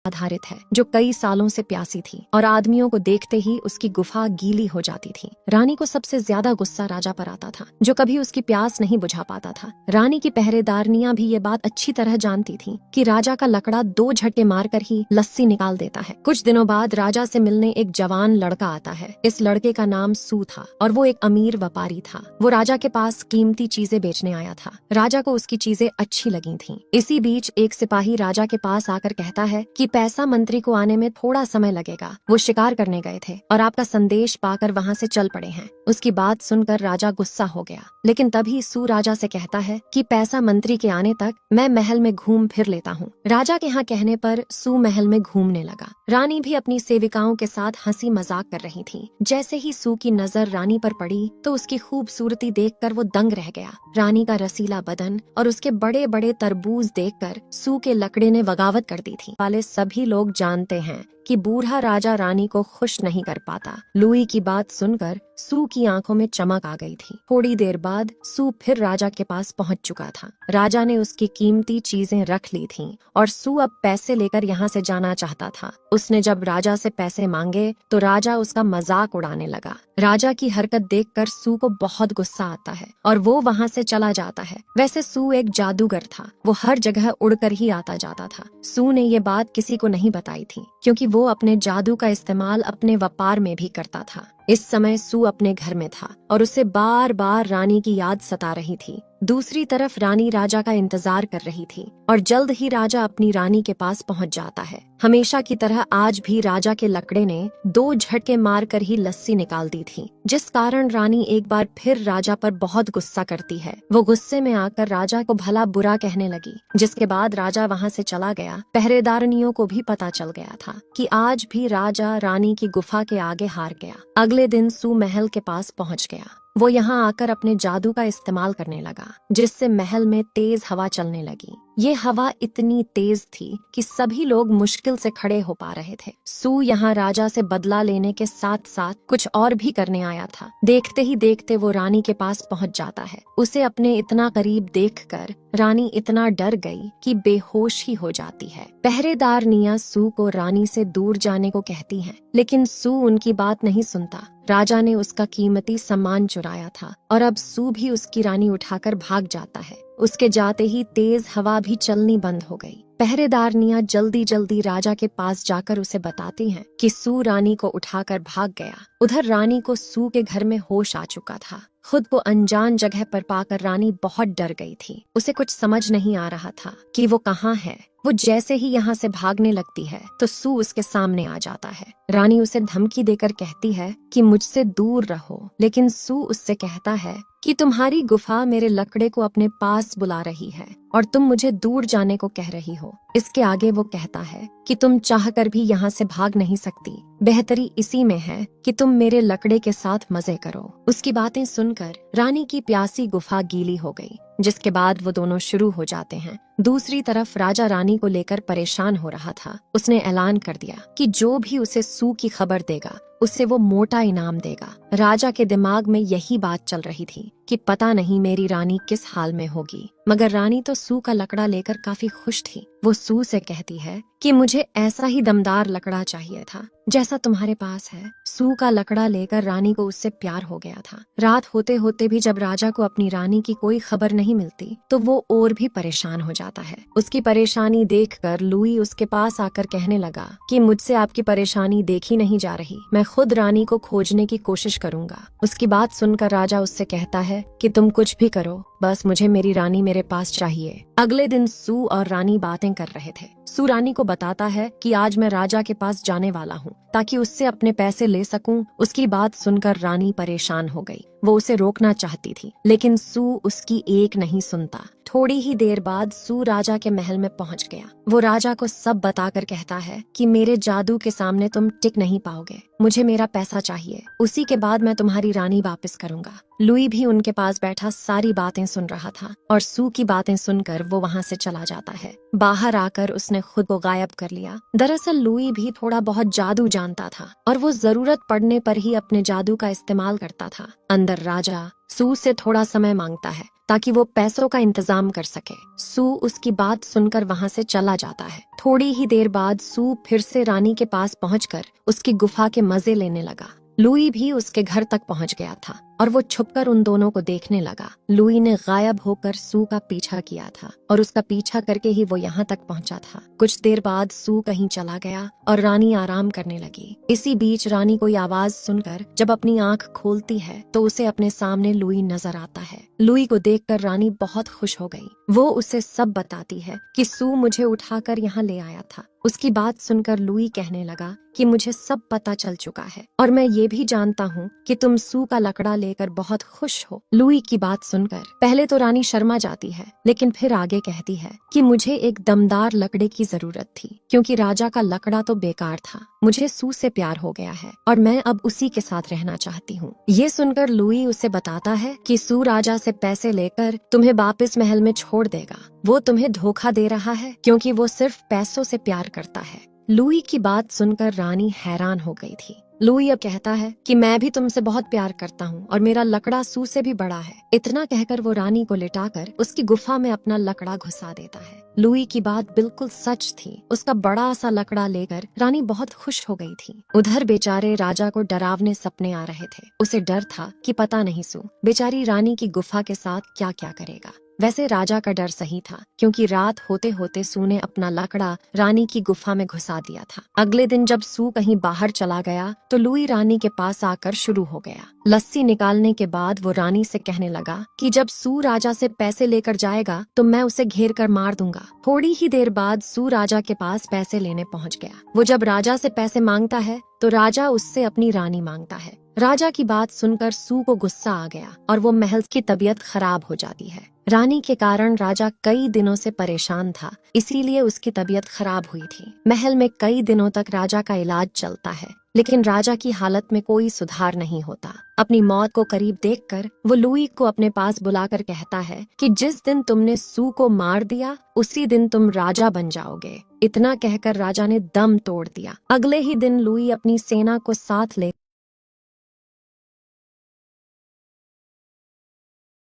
आधारित है जो कई सालों से प्यासी थी और आदमियों को देखते ही उसकी गुफा गीली हो जाती थी। रानी को सबसे ज्यादा गुस्सा राजा पर आता था जो कभी उसकी प्यास नहीं बुझा पाता था। रानी की पहरेदारनियां भी ये बात अच्छी तरह जानती थीं कि राजा का लकड़ा 2 झटके मारकर ही लस्सी निकाल देता है। कुछ दिनों बाद राजा से मिलने एक जवान लड़का आता है। इस लड़के का नाम सू था और वो एक अमीर व्यापारी था। वो राजा के पास कीमती चीजें बेचने आया था। राजा को उसकी चीजें अच्छी लगी थीं। इसी बीच एक सिपाही राजा के पास आकर कहता है कि पैसा मंत्री को आने में थोड़ा समय लगेगा। वो शिकार करने गए थे और आपका संदेश पाकर वहाँ से चल पड़े हैं। उसकी बात सुनकर राजा गुस्सा हो गया, लेकिन तभी सू राजा से कहता है कि पैसा मंत्री के आने तक मैं महल में घूम फिर लेता हूँ। राजा के यहाँ कहने पर सू महल में घूमने लगा। रानी भी अपनी सेविकाओं के साथ हंसी मजाक कर रही थी। जैसे ही सू की नजर रानी पर पड़ी तो उसकी खूबसूरती देखकर वो दंग रह गया। रानी का रसीला बदन और उसके बड़े बड़े तरबूज देखकर सू के लकड़े ने बगावत कर दी थी। वाले सभी लोग जानते हैं कि बूढ़ा राजा रानी को खुश नहीं कर पाता। लुई की बात सुनकर सू की आंखों में चमक आ गई थी। थोड़ी देर बाद सू फिर राजा के पास पहुंच चुका था। राजा ने उसकी कीमती चीजें रख ली थीं और सू अब पैसे लेकर यहाँ से जाना चाहता था। उसने जब राजा से पैसे मांगे तो राजा उसका मजाक उड़ाने लगा। राजा की हरकत देखकर सू को बहुत गुस्सा आता है और वो वहाँ से चला जाता है। वैसे सू एक जादूगर था। वो हर जगह उड़कर ही आता जाता था। सू ने ये बात किसी को नहीं बताई थी क्योंकि वो अपने जादू का इस्तेमाल अपने व्यापार में भी करता था। इस समय सू अपने घर में था और उसे बार बार रानी की याद सता रही थी। दूसरी तरफ रानी राजा का इंतजार कर रही थी और जल्द ही राजा अपनी रानी के पास पहुंच जाता है। हमेशा की तरह आज भी राजा के लकड़े ने 2 झटके मारकर ही लस्सी निकाल दी थी, जिस कारण रानी एक बार फिर राजा पर बहुत गुस्सा करती है। वो गुस्से में आकर राजा को भला बुरा कहने लगी, जिसके बाद राजा वहाँ से चला गया। पहरेदारनियों को भी पता चल गया था कि आज भी राजा रानी की गुफा के आगे हार गया। अगले दिन सू महल के पास पहुँच गया। वो यहाँ आकर अपने जादू का इस्तेमाल करने लगा, जिससे महल में तेज हवा चलने लगी। ये हवा इतनी तेज थी कि सभी लोग मुश्किल से खड़े हो पा रहे थे। सू यहाँ राजा से बदला लेने के साथ साथ कुछ और भी करने आया था। देखते ही देखते वो रानी के पास पहुँच जाता है। उसे अपने इतना करीब देखकर रानी इतना डर गई कि बेहोश ही हो जाती है। पहरेदारनियां सू को रानी से दूर जाने को कहती हैं, लेकिन सू उनकी बात नहीं सुनता। राजा ने उसका कीमती सामान चुराया था और अब सू भी उसकी रानी उठाकर भाग जाता है। उसके जाते ही तेज हवा भी चलनी बंद हो गई। पहरेदारनियां जल्दी जल्दी राजा के पास जाकर उसे बताती हैं कि सू रानी को उठाकर भाग गया। उधर रानी को सू के घर में होश आ चुका था। खुद को अनजान जगह पर पाकर रानी बहुत डर गई थी। उसे कुछ समझ नहीं आ रहा था कि वो कहाँ है। वो जैसे ही यहाँ से भागने लगती है तो सू उसके सामने आ जाता है। रानी उसे धमकी देकर कहती है कि मुझसे दूर रहो, लेकिन सू उससे कहता है कि तुम्हारी गुफा मेरे लकड़े को अपने पास बुला रही है और तुम मुझे दूर जाने को कह रही हो। इसके आगे वो कहता है कि तुम चाहकर भी यहाँ से भाग नहीं सकती। बेहतरी इसी में है कि तुम मेरे लकड़े के साथ मजे करो। उसकी बातें सुनकर रानी की प्यासी गुफा गीली हो गई, जिसके बाद वो दोनों शुरू हो जाते हैं। दूसरी तरफ राजा रानी को लेकर परेशान हो रहा था। उसने ऐलान कर दिया कि जो भी उसे सू की खबर देगा उससे वो मोटा इनाम देगा। राजा के दिमाग में यही बात चल रही थी कि पता नहीं मेरी रानी किस हाल में होगी। मगर रानी तो सू का लकड़ा लेकर काफी खुश थी। वो सू से कहती है कि मुझे ऐसा ही दमदार लकड़ा चाहिए था जैसा तुम्हारे पास है। सू का लकड़ा लेकर रानी को उससे प्यार हो गया था। रात होते होते भी जब राजा को अपनी रानी की कोई खबर नहीं मिलती तो वो और भी परेशान हो जाता है। उसकी परेशानी देखकर लुई उसके पास आकर कहने लगा कि मुझसे आपकी परेशानी देखी नहीं जा रही, मैं खुद रानी को खोजने की कोशिश करूंगा। उसकी बात सुनकर राजा उससे कहता है कि तुम कुछ भी करो, बस मुझे मेरी रानी मेरे पास चाहिए। अगले दिन सू और रानी बातें कर रहे थे। सू रानी को बताता है कि आज मैं राजा के पास जाने वाला हूँ ताकि उससे अपने पैसे ले सकूं। उसकी बात सुनकर रानी परेशान हो गई। वो उसे रोकना चाहती थी, लेकिन सू उसकी एक नहीं सुनता। थोड़ी ही देर बाद सू राजा के महल में पहुंच गया। वो राजा को सब बताकर कहता है कि मेरे जादू के सामने तुम टिक नहीं पाओगे, मुझे मेरा पैसा चाहिए, उसी के बाद मैं तुम्हारी रानी वापस करूंगा। लुई भी उनके पास बैठा सारी बातें सुन रहा था और सू की बातें सुनकर वो वहाँ से चला जाता है। बाहर आकर उसने खुद को गायब कर लिया। दरअसल लुई भी थोड़ा बहुत जादू जानता था और वो जरूरत पड़ने पर ही अपने जादू का इस्तेमाल करता था। अंदर राजा सू से थोड़ा समय मांगता है ताकि वो पैसों का इंतजाम कर सके। सू उसकी बात सुनकर वहां से चला जाता है। थोड़ी ही देर बाद सू फिर से रानी के पास पहुंचकर उसकी गुफा के मजे लेने लगा। लुई भी उसके घर तक पहुंच गया था और वो छुपकर उन दोनों को देखने लगा। लुई ने गायब होकर सू का पीछा किया था और उसका पीछा करके ही वो यहाँ तक पहुंचा था। कुछ देर बाद सू कहीं चला गया और रानी आराम करने लगी। इसी बीच रानी कोई आवाज सुनकर जब अपनी आंख खोलती है तो उसे अपने सामने लुई नजर आता है। लुई को देखकर रानी बहुत खुश हो गई। वो उसे सब बताती है कि सू मुझे उठाकर यहाँ ले आया था। उसकी बात सुनकर लुई कहने लगा कि मुझे सब पता चल चुका है और मैं ये भी जानता हूँ कि तुम सू का लकड़ा लेकर बहुत खुश हो। लुई की बात सुनकर पहले तो रानी शर्मा जाती है, लेकिन फिर आगे कहती है कि मुझे एक दमदार लकड़े की जरूरत थी क्योंकि राजा का लकड़ा तो बेकार था। मुझे सू से प्यार हो गया है और मैं अब उसी के साथ रहना चाहती हूँ। ये सुनकर लुई उसे बताता है कि सू राजा से पैसे लेकर तुम्हें वापस महल में छोड़ देगा। वो तुम्हें धोखा दे रहा है क्योंकि वो सिर्फ पैसों से प्यार करता है। लुई की बात सुनकर रानी हैरान हो गई थी। लुई अब कहता है कि मैं भी तुमसे बहुत प्यार करता हूँ और मेरा लकड़ा सू से भी बड़ा है। इतना कहकर वो रानी को लिटाकर उसकी गुफा में अपना लकड़ा घुसा देता है। लुई की बात बिल्कुल सच थी। उसका बड़ा सा लकड़ा लेकर रानी बहुत खुश हो गई थी। उधर बेचारे राजा को डरावने सपने आ रहे थे। उसे डर था कि पता नहीं सू बेचारी रानी की गुफा के साथ क्या क्या करेगा। वैसे राजा का डर सही था क्योंकि रात होते होते सू ने अपना लकड़ा रानी की गुफा में घुसा दिया था। अगले दिन जब सू कहीं बाहर चला गया तो लुई रानी के पास आकर शुरू हो गया। लस्सी निकालने के बाद वो रानी से कहने लगा कि जब सू राजा से पैसे लेकर जाएगा तो मैं उसे घेर कर मार दूंगा। थोड़ी ही देर बाद सू राजा के पास पैसे लेने पहुंच गया। वो जब राजा से पैसे मांगता है तो राजा उससे अपनी रानी मांगता है। राजा की बात सुनकर सू को गुस्सा आ गया और वो महल की तबीयत खराब हो जाती है। रानी के कारण राजा कई दिनों से परेशान था, इसीलिए उसकी तबीयत खराब हुई थी। महल में कई दिनों तक राजा का इलाज चलता है, लेकिन राजा की हालत में कोई सुधार नहीं होता। अपनी मौत को करीब देखकर वो लुई को अपने पास बुलाकर कहता है कि जिस दिन तुमने सू को मार दिया उसी दिन तुम राजा बन जाओगे। इतना कहकर राजा ने दम तोड़ दिया। अगले ही दिन लुई अपनी सेना को साथ ले